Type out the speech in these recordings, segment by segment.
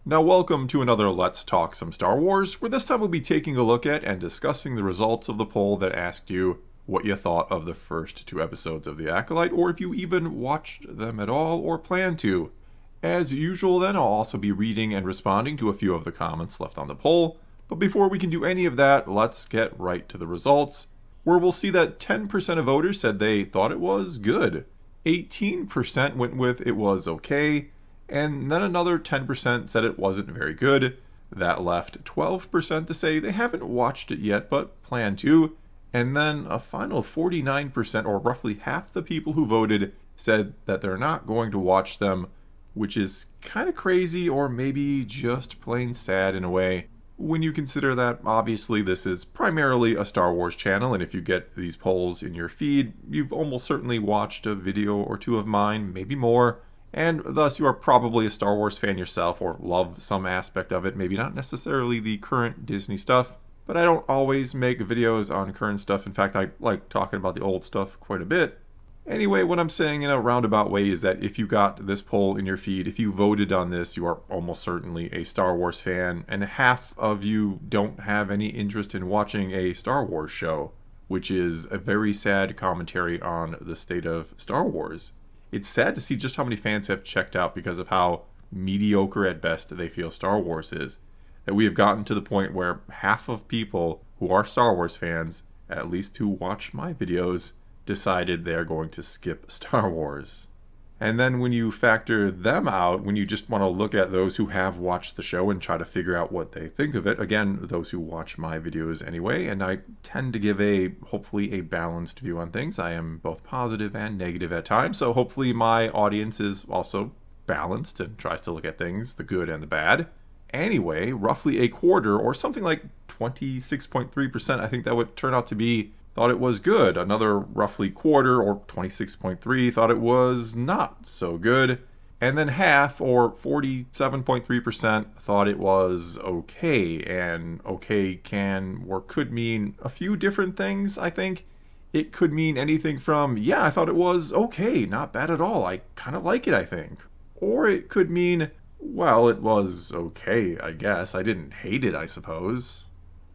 Now welcome to another Let's Talk Some Star Wars, where this time we'll be taking a look at and discussing the results of the poll that asked you what you thought of the first two episodes of The Acolyte, or if you even watched them at all or plan to. As usual then, I'll also be reading and responding to a few of the comments left on the poll, but before we can do any of that, let's get right to the results, where we'll see that 10% of voters said they thought it was good, 18% went with it was okay, and then another 10% said it wasn't very good. That left 12% to say they haven't watched it yet but plan to, and then a final 49%, or roughly half the people who voted, said that they're not going to watch them, which is kind of crazy or maybe just plain sad in a way. When you consider that obviously this is primarily a Star Wars channel, and if you get these polls in your feed, you've almost certainly watched a video or two of mine, maybe more, and thus you are probably a Star Wars fan yourself or love some aspect of it, maybe not necessarily the current Disney stuff, but I don't always make videos on current stuff. In fact, I like talking about the old stuff quite a bit. Anyway, what I'm saying in a roundabout way is that if you got this poll in your feed, if you voted on this, you are almost certainly a Star Wars fan, and half of you don't have any interest in watching a Star Wars show, which is a very sad commentary on the state of Star Wars. It's sad to see just how many fans have checked out because of how mediocre at best they feel Star Wars is. That we have gotten to the point where half of people who are Star Wars fans, at least who watch my videos, decided they're going to skip Star Wars. And then when you factor them out, when you just want to look at those who have watched the show and try to figure out what they think of it, again, those who watch my videos anyway, and I tend to give hopefully a balanced view on things. I am both positive and negative at times, so hopefully my audience is also balanced and tries to look at things, the good and the bad. Anyway, roughly a quarter, or something like 26.3%, I think that would turn out to be, thought it was good. Another roughly quarter, or 26.3, thought it was not so good. And then half, or 47.3%, thought it was okay. And okay can or could mean a few different things, I think. It could mean anything from, yeah, I thought it was okay, not bad at all, I kind of like it, I think. Or it could mean, well, it was okay, I guess. I didn't hate it, I suppose.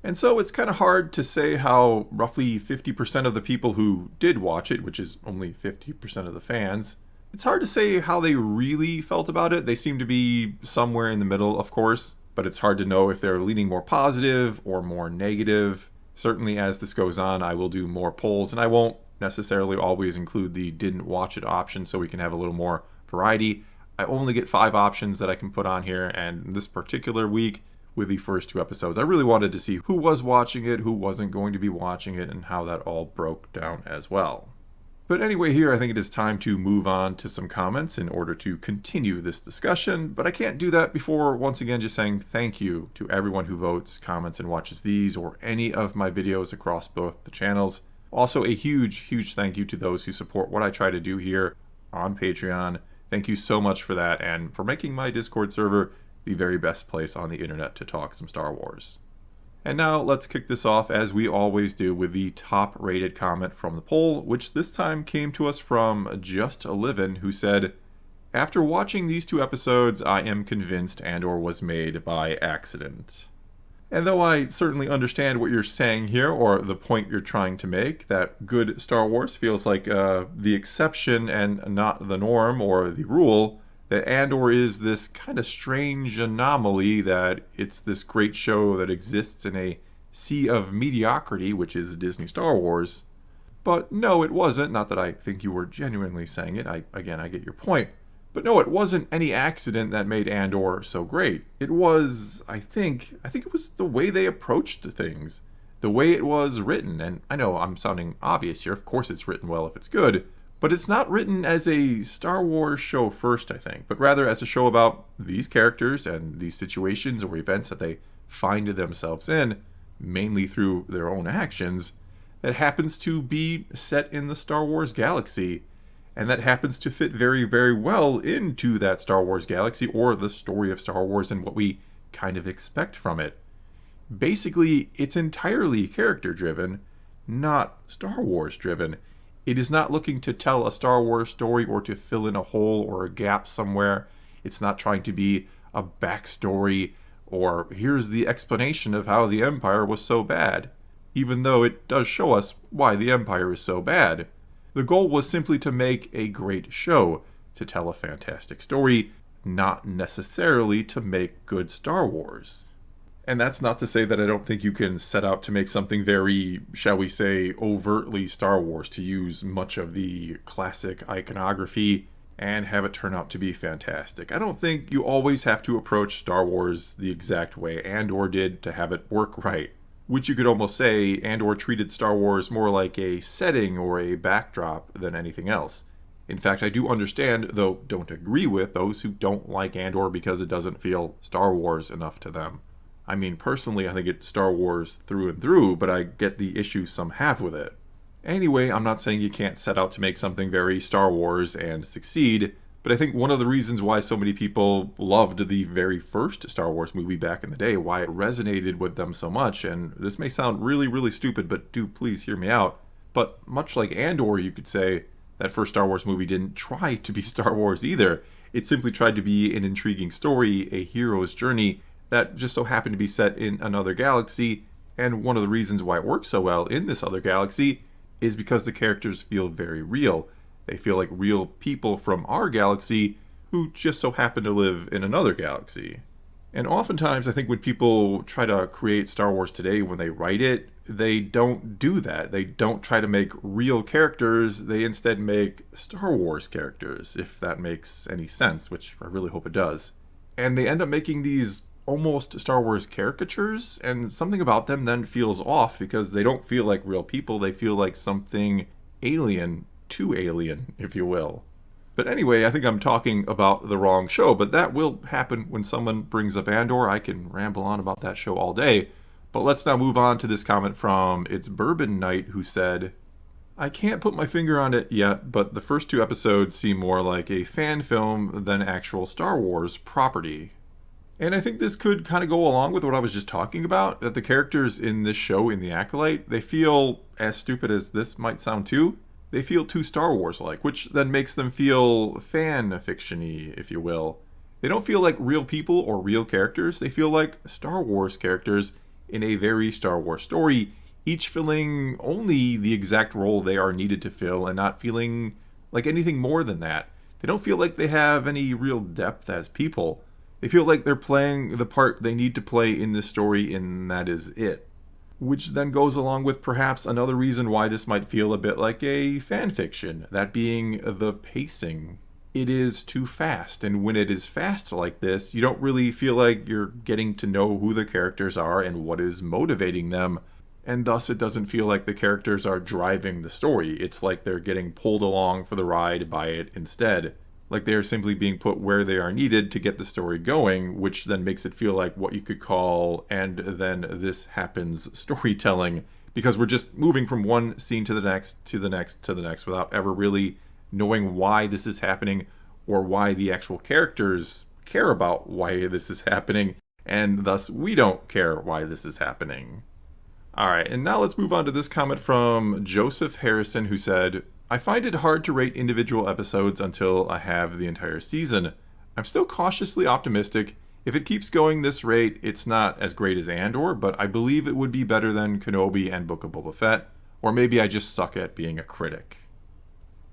And so it's kind of hard to say how roughly 50% of the people who did watch it, which is only 50% of the fans, it's hard to say how they really felt about it. They seem to be somewhere in the middle, of course, but it's hard to know if they're leaning more positive or more negative. Certainly as this goes on, I will do more polls, and I won't necessarily always include the didn't watch it option so we can have a little more variety. I only get 5 options that I can put on here, and this particular week, with the first 2 episodes, I really wanted to see who was watching it, who wasn't going to be watching it, and how that all broke down as well. But anyway, here I think it is time to move on to some comments in order to continue this discussion, but I can't do that before once again just saying thank you to everyone who votes, comments, and watches these or any of my videos across both the channels. Also a huge thank you to those who support what I try to do here on Patreon. Thank you so much for that, and for making my Discord server the very best place on the internet to talk some Star Wars. And now let's kick this off as we always do with the top rated comment from the poll, which this time came to us from Just Livin', who said, "After watching these 2 episodes, I am convinced Andor was made by accident." And though I certainly understand what you're saying here, or the point you're trying to make, that good Star Wars feels like the exception and not the norm or the rule, that Andor is this kind of strange anomaly, that it's this great show that exists in a sea of mediocrity, which is Disney Star Wars. But no, it wasn't. Not that I think you were genuinely saying it. I get your point. But no, it wasn't any accident that made Andor so great. It was, I think it was the way they approached things, the way it was written. And I know I'm sounding obvious here. Of course it's written well if it's good. But it's not written as a Star Wars show first, I think, but rather as a show about these characters and these situations or events that they find themselves in, mainly through their own actions, that happens to be set in the Star Wars galaxy, and that happens to fit very well into that Star Wars galaxy or the story of Star Wars and what we kind of expect from it. Basically, it's entirely character-driven, not Star Wars-driven. It is not looking to tell a Star Wars story or to fill in a hole or a gap somewhere. It's not trying to be a backstory, or here's the explanation of how the Empire was so bad, even though it does show us why the Empire is so bad. The goal was simply to make a great show, to tell a fantastic story, not necessarily to make good Star Wars. And that's not to say that I don't think you can set out to make something very, shall we say, overtly Star Wars, to use much of the classic iconography and have it turn out to be fantastic. I don't think you always have to approach Star Wars the exact way Andor did to have it work right. Which you could almost say Andor treated Star Wars more like a setting or a backdrop than anything else. In fact, I do understand, though don't agree with, those who don't like Andor because it doesn't feel Star Wars enough to them. I mean, personally, I think it's Star Wars through and through, but I get the issues some have with it. Anyway, I'm not saying you can't set out to make something very Star Wars and succeed, but I think one of the reasons why so many people loved the very first Star Wars movie back in the day, why it resonated with them so much, and this may sound really, really stupid, but do please hear me out, but much like Andor, you could say, that first Star Wars movie didn't try to be Star Wars either. It simply tried to be an intriguing story, a hero's journey, that just so happened to be set in another galaxy, and one of the reasons why it works so well in this other galaxy is because the characters feel very real. They feel like real people from our galaxy who just so happen to live in another galaxy. And oftentimes, I think when people try to create Star Wars today, when they write it, they don't do that. They don't try to make real characters. They instead make Star Wars characters, if that makes any sense, which I really hope it does. And they end up making these almost Star Wars caricatures, and something about them then feels off because they don't feel like real people. They feel like something alien, too alien, if you will. But anyway, I think I'm talking about the wrong show, but that will happen when someone brings up Andor. I can ramble on about that show all day. But let's now move on to this comment from It's Bourbon Night, who said, I can't put my finger on it yet, but the first 2 episodes seem more like a fan film than actual Star Wars property. And I think this could kind of go along with what I was just talking about, that the characters in this show, in The Acolyte, they feel, as stupid as this might sound too, they feel too Star Wars-like, which then makes them feel fan fiction-y, if you will. They don't feel like real people or real characters, they feel like Star Wars characters in a very Star Wars story, each filling only the exact role they are needed to fill and not feeling like anything more than that. They don't feel like they have any real depth as people. They feel like they're playing the part they need to play in this story, and that is it. Which then goes along with perhaps another reason why this might feel a bit like a fan fiction, that being the pacing. It is too fast, and when it is fast like this, you don't really feel like you're getting to know who the characters are and what is motivating them, and thus it doesn't feel like the characters are driving the story. It's like they're getting pulled along for the ride by it instead. Like they're simply being put where they are needed to get the story going, which then makes it feel like what you could call "and then this happens" storytelling, because we're just moving from one scene to the next, to the next, to the next, without ever really knowing why this is happening or why the actual characters care about why this is happening, and thus we don't care why this is happening. Alright, and now let's move on to this comment from Joseph Harrison, who said, I find it hard to rate individual episodes until I have the entire season. I'm still cautiously optimistic. If it keeps going this rate, it's not as great as Andor, but I believe it would be better than Kenobi and Book of Boba Fett, or maybe I just suck at being a critic.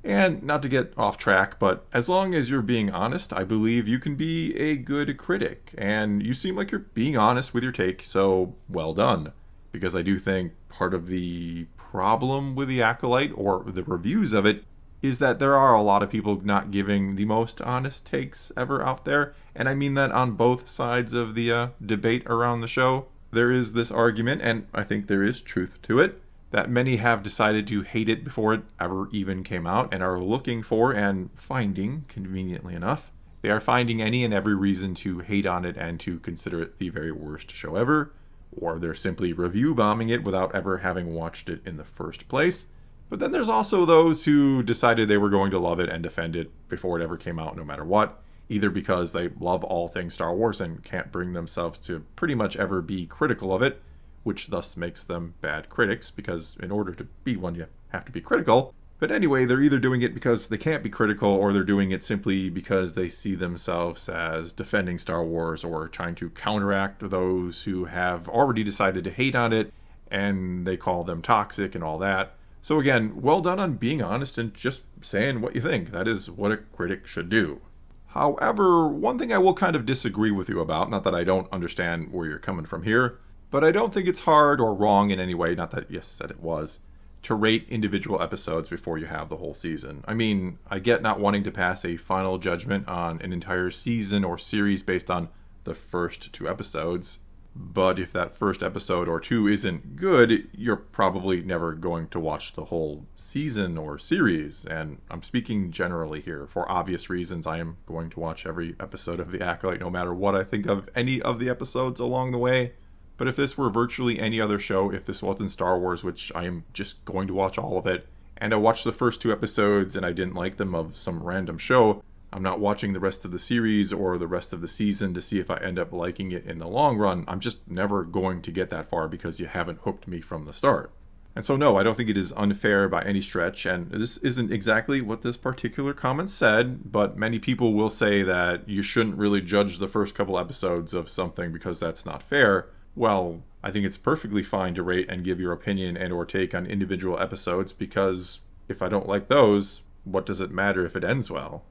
And not to get off track, but as long as you're being honest, I believe you can be a good critic, and you seem like you're being honest with your take, so well done. Because I do think part of the problem with The Acolyte, or the reviews of it, is that there are a lot of people not giving the most honest takes ever out there, and I mean that on both sides of the debate around the show. There is this argument, and I think there is truth to it, that many have decided to hate it before it ever even came out, and are looking for and finding, conveniently enough, they are finding any and every reason to hate on it and to consider it the very worst show ever, or they're simply review bombing it without ever having watched it in the first place. But then there's also those who decided they were going to love it and defend it before it ever came out, no matter what, either because they love all things Star Wars and can't bring themselves to pretty much ever be critical of it, which thus makes them bad critics, because in order to be one you have to be critical, But anyway, they're either doing it because they can't be critical, or they're doing it simply because they see themselves as defending Star Wars or trying to counteract those who have already decided to hate on it, and they call them toxic and all that. So again, well done on being honest and just saying what you think. That is what a critic should do. However, one thing I will kind of disagree with you about, not that I don't understand where you're coming from here, but I don't think it's hard or wrong in any way, not that you said it was, to rate individual episodes before you have the whole season. I mean, I get not wanting to pass a final judgment on an entire season or series based on the first 2 episodes, but if that first episode or 2 isn't good, you're probably never going to watch the whole season or series. And I'm speaking generally here. For obvious reasons, I am going to watch every episode of The Acolyte, no matter what I think of any of the episodes along the way. But if this were virtually any other show, if this wasn't Star Wars, which I am just going to watch all of it, and I watched the first 2 episodes and I didn't like them of some random show, I'm not watching the rest of the series or the rest of the season to see if I end up liking it in the long run. I'm just never going to get that far because you haven't hooked me from the start. And so no, I don't think it is unfair by any stretch, and this isn't exactly what this particular comment said, but many people will say that you shouldn't really judge the first couple episodes of something because that's not fair. Well, I think it's perfectly fine to rate and give your opinion and or take on individual episodes, because if I don't like those, what does it matter if it ends well?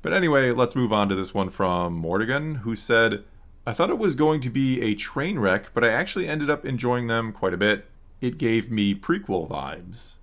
But anyway, let's move on to this one from Mordigan, who said, I thought it was going to be a train wreck, but I actually ended up enjoying them quite a bit. It gave me prequel vibes.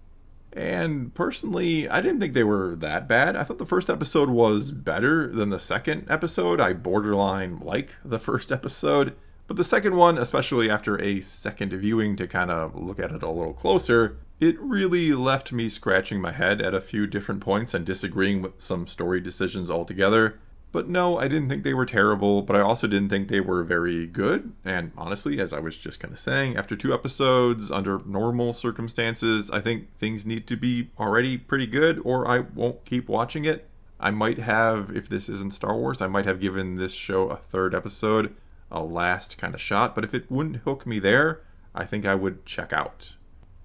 And personally, I didn't think they were that bad. I thought the first episode was better than the second episode. I borderline like the first episode. But the second one, especially after a second viewing to kind of look at it a little closer, it really left me scratching my head at a few different points and disagreeing with some story decisions altogether. But no, I didn't think they were terrible, but I also didn't think they were very good. And honestly, as I was just kind of saying, after 2 episodes, under normal circumstances, I think things need to be already pretty good, or I won't keep watching it. I might have, if this isn't Star Wars, I might have given this show a 3rd episode a last kind of shot, but if it wouldn't hook me there, I think I would check out.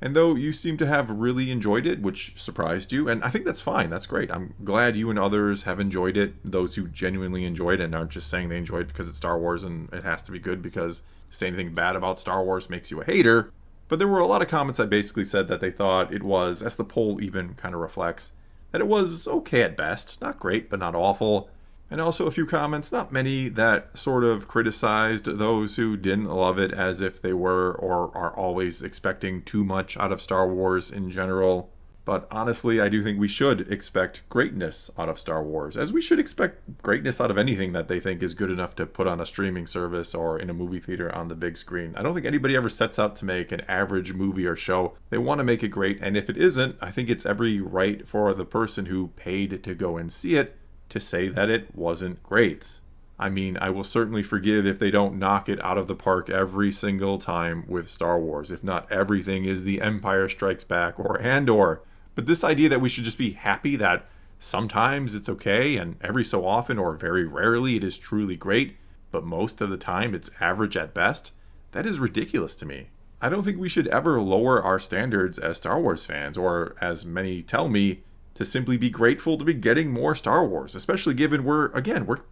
And though you seem to have really enjoyed it, which surprised you, and I think that's fine, that's great. I'm glad you and others have enjoyed it, those who genuinely enjoyed it and aren't just saying they enjoyed it because it's Star Wars and it has to be good, because to say anything bad about Star Wars makes you a hater. But there were a lot of comments that basically said that they thought it was, as the poll even kind of reflects, that it was okay at best, not great, but not awful. And also a few comments, not many, that sort of criticized those who didn't love it as if they were or are always expecting too much out of Star Wars in general. But honestly, I do think we should expect greatness out of Star Wars, as we should expect greatness out of anything that they think is good enough to put on a streaming service or in a movie theater on the big screen. I don't think anybody ever sets out to make an average movie or show. They want to make it great, and if it isn't, I think it's every right for the person who paid to go and see it to say that it wasn't great. I mean, I will certainly forgive if they don't knock it out of the park every single time with Star Wars, if not everything is The Empire Strikes Back or Andor. But this idea that we should just be happy that sometimes it's okay and every so often or very rarely it is truly great, but most of the time it's average at best, that is ridiculous to me. I don't think we should ever lower our standards as Star Wars fans, or as many tell me, to simply be grateful to be getting more Star Wars, especially given we're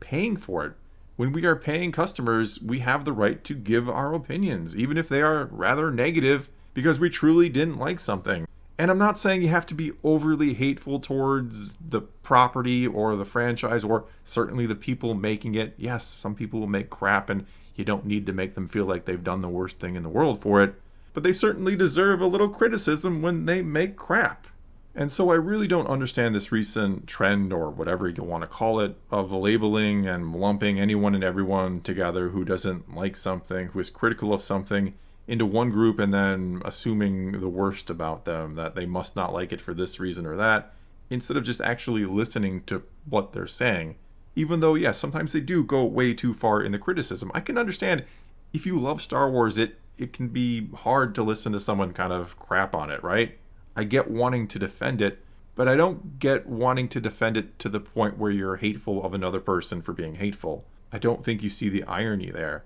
paying for it. When we are paying customers, we have the right to give our opinions, even if they are rather negative, because we truly didn't like something. And I'm not saying you have to be overly hateful towards the property or the franchise, or certainly the people making it. Yes, some people will make crap, and you don't need to make them feel like they've done the worst thing in the world for it. But they certainly deserve a little criticism when they make crap. And so I really don't understand this recent trend, or whatever you want to call it, of labeling and lumping anyone and everyone together who doesn't like something, who is critical of something, into one group, and then assuming the worst about them, that they must not like it for this reason or that, instead of just actually listening to what they're saying. Even though, yes, sometimes they do go way too far in the criticism. I can understand if you love Star Wars, it can be hard to listen to someone kind of crap on it, right? I get wanting to defend it, but I don't get wanting to defend it to the point where you're hateful of another person for being hateful. I don't think you see the irony there.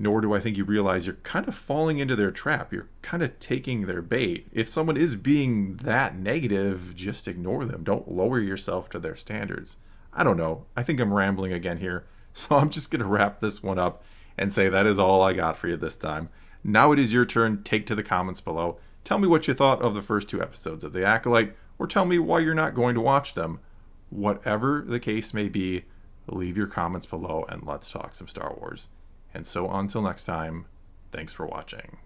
nor do I think you realize you're kind of falling into their trap. You're kind of taking their bait. If someone is being that negative, just ignore them. Don't lower yourself to their standards. I don't know. I think I'm rambling again here. So I'm just going to wrap this one up and say that is all I got for you this time. Now it is your turn. Take to the comments below. Tell me what you thought of the first 2 episodes of The Acolyte, or tell me why you're not going to watch them. Whatever the case may be, leave your comments below and let's talk some Star Wars. And so until next time, thanks for watching.